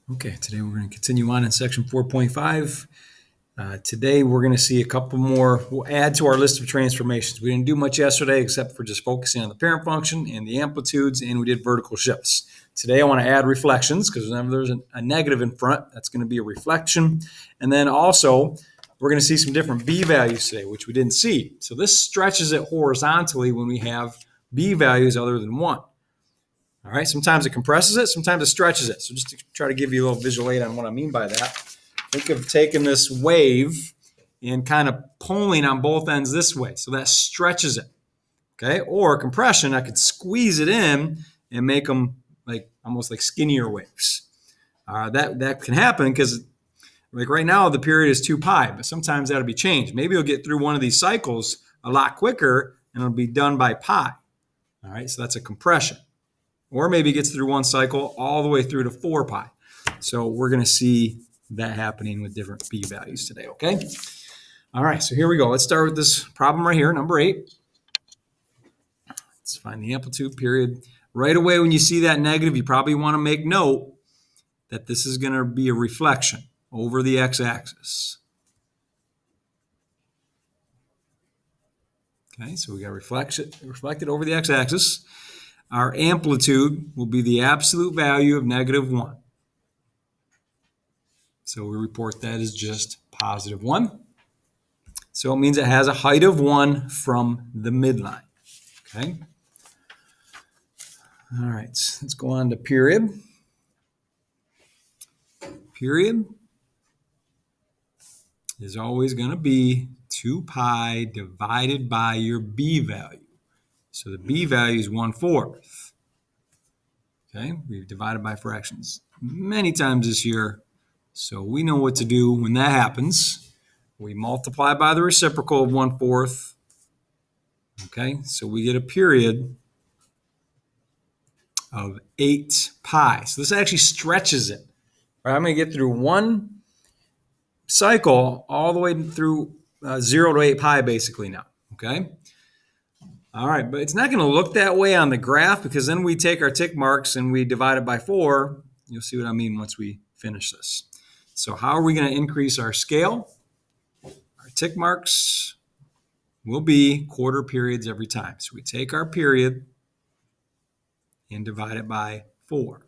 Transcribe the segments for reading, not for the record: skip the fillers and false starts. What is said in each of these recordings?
Okay, today we're going to continue on in section 4.5. Today we're going to see a couple more. We'll add to our list of transformations. We didn't do much yesterday except for just focusing on the parent function and the amplitudes, and we did vertical shifts. Today I want to add reflections because whenever there's a negative in front, that's going to be a reflection. And then also we're going to see some different b values today, which we didn't see. So this stretches it horizontally when we have b values other than 1. All right, sometimes it compresses it, sometimes it stretches it. So just to try to give you a little visual aid on what I mean by that, think of taking this wave and kind of pulling on both ends this way. So that stretches it, okay? Or compression, I could squeeze it in and make them like almost like skinnier waves. That can happen because like right now the period is 2 pi, but sometimes that'll be changed. Maybe you'll get through one of these cycles a lot quicker and it'll be done by pi. All right, so that's a compression. Or maybe it gets through one cycle all the way through to 4 pi. So we're going to see that happening with different b values today, okay? All right, so here we go. Let's start with this problem right here, number 8. Let's find the amplitude period. Right away when you see that negative, you probably want to make note that this is going to be a reflection over the x-axis. Okay, so we got reflected over the x-axis. Our amplitude will be the absolute value of -1. So we report that as just +1. So it means it has a height of 1 from the midline. Okay. All right, let's go on to period. Period is always going to be 2 pi divided by your b value. So the b value is 1/4. Okay, we've divided by fractions many times this year, so we know what to do when that happens. We multiply by the reciprocal of 1/4. Okay, so we get a period of 8 pi. So this actually stretches it. Right, I'm going to get through one cycle all the way through 0 to 8 pi basically now. Okay. All right, but it's not going to look that way on the graph because then we take our tick marks and we divide it by 4. You'll see what I mean once we finish this. So how are we going to increase our scale? Our tick marks will be quarter periods every time. So we take our period and divide it by 4.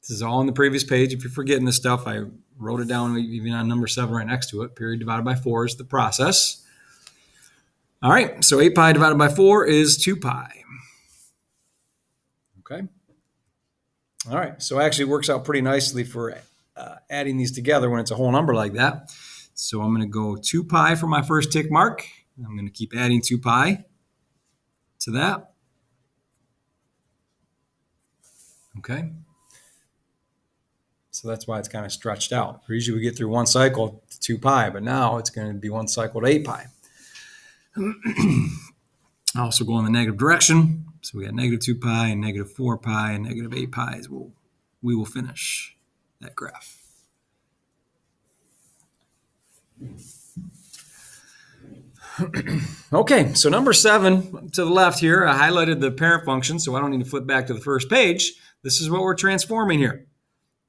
This is all on the previous page. If you're forgetting this stuff, I wrote it down even on number 7 right next to it. Period divided by 4 is the process. All right, so 8 pi divided by 4 is 2 pi. Okay. All right, so actually it works out pretty nicely for adding these together when it's a whole number like that. So I'm going to go 2 pi for my first tick mark. I'm going to keep adding 2 pi to that. Okay. So that's why it's kind of stretched out. Usually we get through one cycle to 2 pi, but now it's going to be one cycle to 8 pi. I also go in the negative direction. So we got -2 pi and -4 pi and -8 pi. We will finish that graph. Okay, so number 7 to the left here, I highlighted the parent function, so I don't need to flip back to the first page. This is what we're transforming here.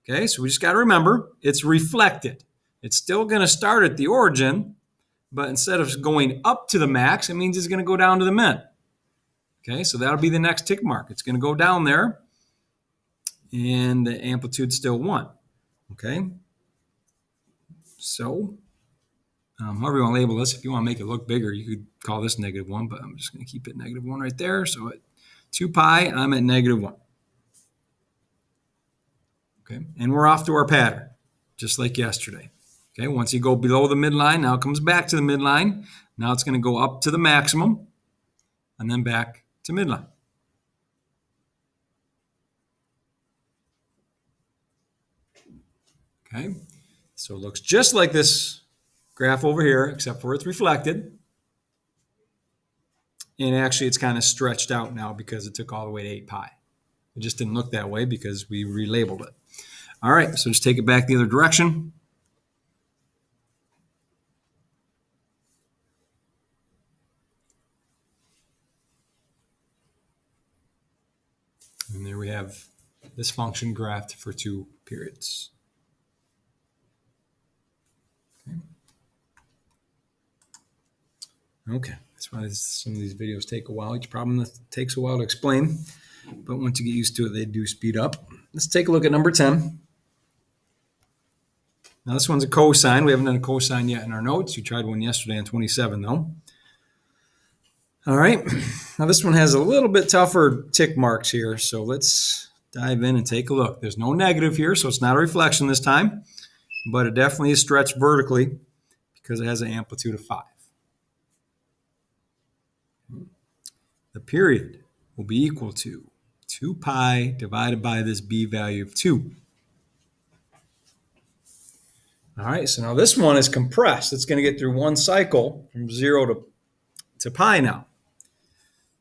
Okay, so we just got to remember, it's reflected. It's still going to start at the origin, but instead of going up to the max, it means it's going to go down to the min. Okay, so that'll be the next tick mark. It's going to go down there, and the amplitude's still 1. Okay, so however you want to label this, if you want to make it look bigger, you could call this -1, but I'm just going to keep it -1 right there. So at 2 pi, I'm at -1. Okay, and we're off to our pattern, just like yesterday. Okay, once you go below the midline, now it comes back to the midline. Now it's going to go up to the maximum, and then back to midline. Okay, so it looks just like this graph over here, except for it's reflected. And actually, it's kind of stretched out now because it took all the way to 8 pi. It just didn't look that way because we relabeled it. All right, so just take it back the other direction. And there we have this function graphed for 2 periods. Okay, that's why some of these videos take a while. Each problem takes a while to explain, but once you get used to it, they do speed up. Let's take a look at number 10. Now this one's a cosine. We haven't done a cosine yet in our notes. You tried one yesterday on 27 though. All right, now this one has a little bit tougher tick marks here, so let's dive in and take a look. There's no negative here, so it's not a reflection this time, but it definitely is stretched vertically because it has an amplitude of 5. The period will be equal to 2 pi divided by this b value of 2. All right, so now this one is compressed. It's going to get through one cycle from 0 to pi now.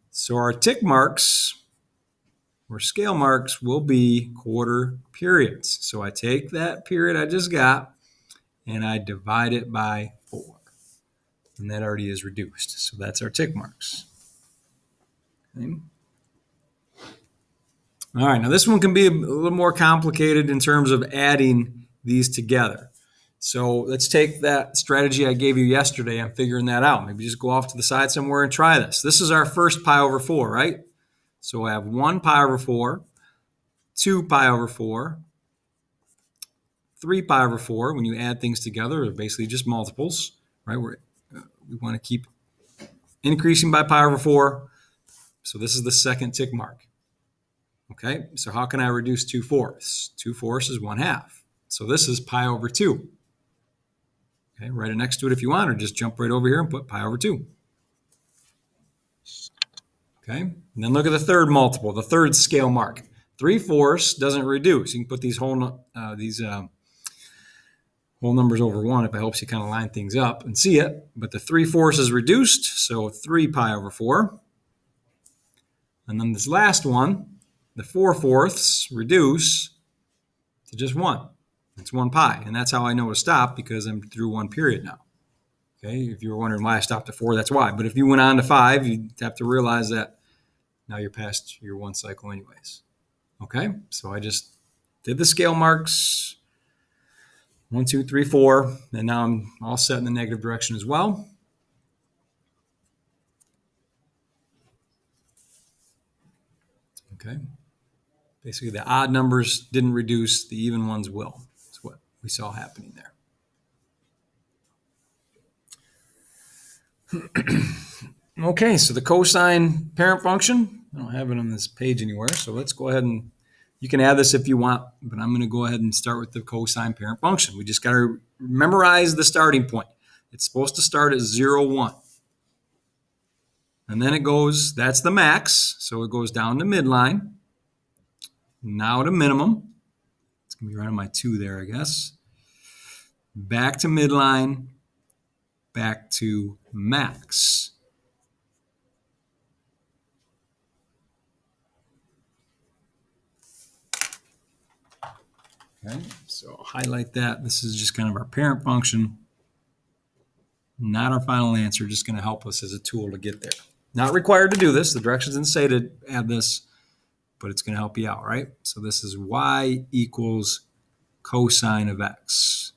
So our tick marks or scale marks will be quarter periods. So I take that period I just got and I divide it by 4. And that already is reduced. So that's our tick marks. Okay. All right, now this one can be a little more complicated in terms of adding these together. So let's take that strategy I gave you yesterday on figuring that out. Maybe just go off to the side somewhere and try this. This is our first pi over 4, right? So I have 1 pi over 4, 2 pi over 4, 3 pi over 4. When you add things together, they're basically just multiples, right? We want to keep increasing by pi over 4. So this is the second tick mark. Okay, so how can I reduce 2/4? 2/4 is 1/2. So this is pi over 2. Okay, write it next to it if you want, or just jump right over here and put pi over 2. Okay, and then look at the third multiple, the third scale mark. 3/4 doesn't reduce. You can put these whole numbers over 1 if it helps you kind of line things up and see it. But the 3/4 is reduced, so 3 pi over 4. And then this last one, the 4/4 reduce to just 1. It's 1 pi, and that's how I know to stop because I'm through one period now. Okay, if you were wondering why I stopped at 4, that's why. But if you went on to 5, you'd have to realize that now you're past your one cycle anyways. Okay, so I just did the scale marks, 1, 2, 3, 4, and now I'm all set in the negative direction as well. Okay, basically the odd numbers didn't reduce, the even ones will. That's what we saw happening there. Okay, so the cosine parent function, I don't have it on this page anywhere, so let's go ahead and, you can add this if you want, but I'm going to go ahead and start with the cosine parent function. We just got to memorize the starting point. It's supposed to start at 0, 1. And then it goes, that's the max, so it goes down to midline. Now to minimum. It's going to be right on my 2 there, I guess. Back to midline, back to max. Okay, so I'll highlight that. This is just kind of our parent function, not our final answer, just going to help us as a tool to get there. Not required to do this. The directions didn't say to add this, but it's going to help you out, right? So this is y equals cosine of x.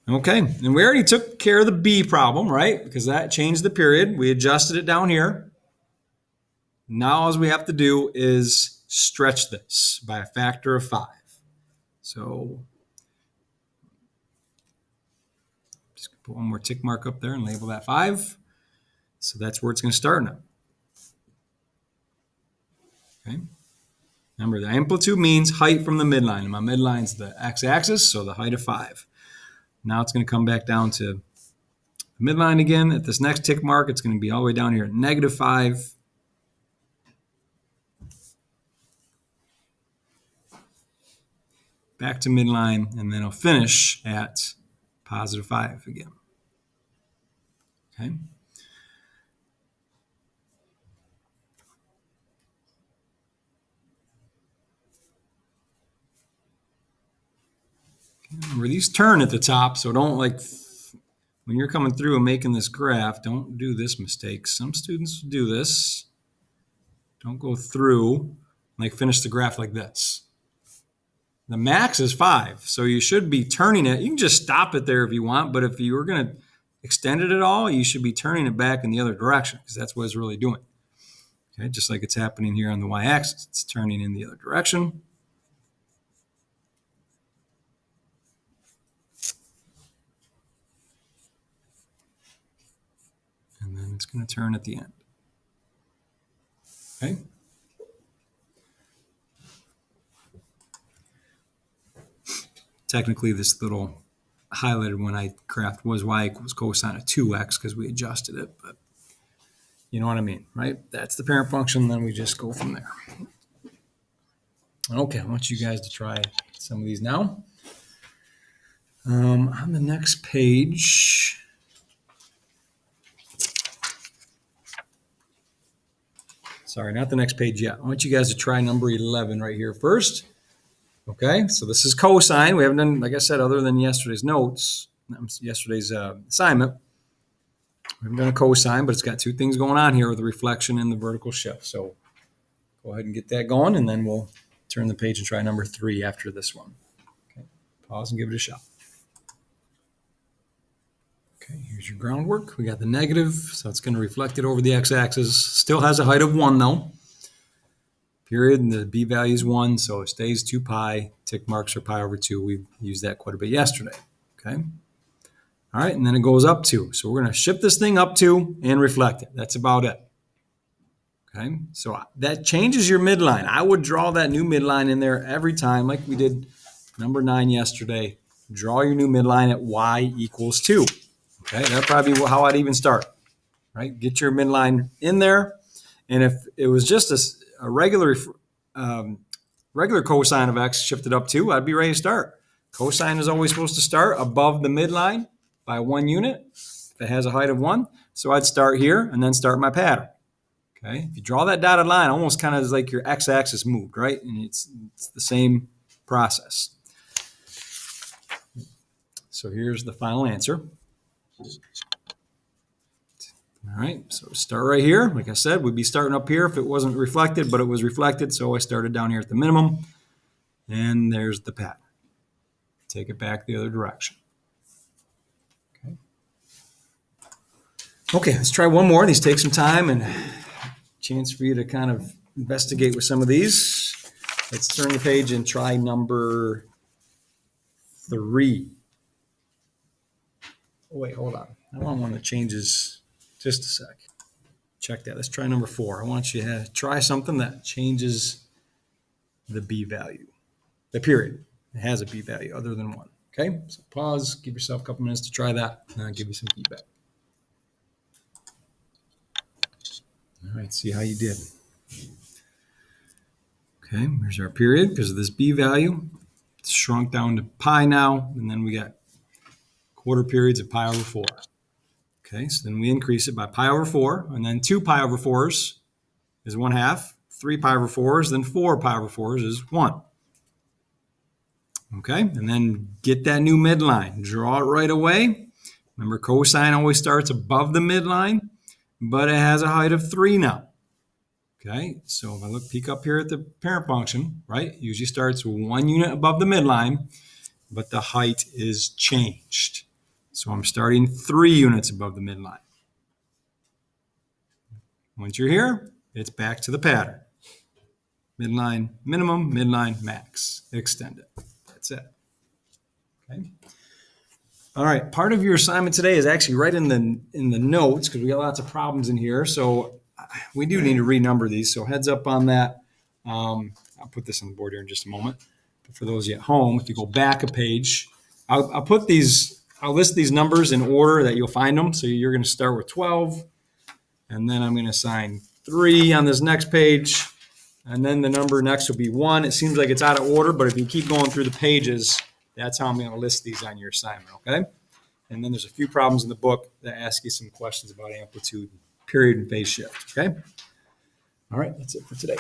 Okay, and we already took care of the b problem, right? Because that changed the period. We adjusted it down here. Now all we have to do is stretch this by a factor of 5. So just put one more tick mark up there and label that 5. So that's where it's going to start now. Okay. Remember, the amplitude means height from the midline. And my midline's the x-axis, so the height of 5. Now it's going to come back down to the midline again. At this next tick mark, it's going to be all the way down here at negative 5. Back to midline, and then it'll finish at positive 5 again. Okay. Remember, these turn at the top, so don't when you're coming through and making this graph, don't do this mistake. Some students do this. Don't go through, like finish the graph like this. The max is 5, so you should be turning it. You can just stop it there if you want, but if you were going to extend it at all, you should be turning it back in the other direction because that's what it's really doing. Okay, just like it's happening here on the y-axis. It's turning in the other direction. And then it's going to turn at the end. Okay. Technically, this little highlighted one I graphed was y equals cosine of 2x because we adjusted it, but you know what I mean, right? That's the parent function, then we just go from there. Okay, I want you guys to try some of these now. On the next page, sorry, not the next page yet. I want you guys to try number 11 right here first. Okay, so this is cosine. We haven't done, like I said, other than yesterday's notes, yesterday's assignment. We haven't done a cosine, but it's got two things going on here with the reflection and the vertical shift. So go ahead and get that going, and then we'll turn the page and try number 3 after this one. Okay, pause and give it a shot. Okay, here's your groundwork. We got the negative, so it's going to reflect it over the x-axis. Still has a height of 1, though. Period, and the b value is 1, so it stays 2 pi. Tick marks are pi over 2. We used that quite a bit yesterday. Okay. All right, and then it goes up 2. So we're going to shift this thing up 2 and reflect it. That's about it. Okay, so that changes your midline. I would draw that new midline in there every time, like we did number 9 yesterday. Draw your new midline at y equals 2. Okay, that'd probably be how I'd even start. Right, get your midline in there, and if it was just a regular cosine of x shifted up 2, I'd be ready to start. Cosine is always supposed to start above the midline by 1 unit if it has a height of 1. So I'd start here and then start my pattern. Okay, if you draw that dotted line, almost kind of is like your x-axis moved, right? And it's the same process. So here's the final answer. All right, so start right here. Like I said, we'd be starting up here if it wasn't reflected, but it was reflected, so I started down here at the minimum. And there's the pattern. Take it back the other direction. Okay, let's try one more. These take some time and a chance for you to kind of investigate with some of these. Let's turn the page and try number 3. Oh, wait, hold on. I want one that changes. Just a sec. Check that. Let's try number 4. I want you to try something that changes the b value. The period. It has a b value other than 1. Okay, so pause. Give yourself a couple minutes to try that, and I'll give you some feedback. All right, see how you did. Okay, here's our period because of this b value. It's shrunk down to pi now, and then we got quarter periods of pi over 4. Okay, so then we increase it by pi over 4, and then 2 pi over 4s is 1/2. 3 pi over 4s, then 4 pi over 4s is 1. Okay, and then get that new midline. Draw it right away. Remember, cosine always starts above the midline, but it has a height of 3 now. Okay, so if I peek up here at the parent function, right, usually starts 1 unit above the midline, but the height is changed. So I'm starting 3 units above the midline. Once you're here, it's back to the pattern. Midline minimum, midline max. Extend it. That's it. Okay. All right. Part of your assignment today is actually right in the notes because we got lots of problems in here. So we do need to renumber these. So heads up on that. I'll put this on the board here in just a moment. But for those of you at home, if you go back a page, I'll list these numbers in order that you'll find them. So you're going to start with 12, and then I'm going to assign 3 on this next page, and then the number next will be 1. It seems like it's out of order, but if you keep going through the pages, that's how I'm going to list these on your assignment, okay? And then there's a few problems in the book that ask you some questions about amplitude, period, and phase shift, okay? All right, that's it for today.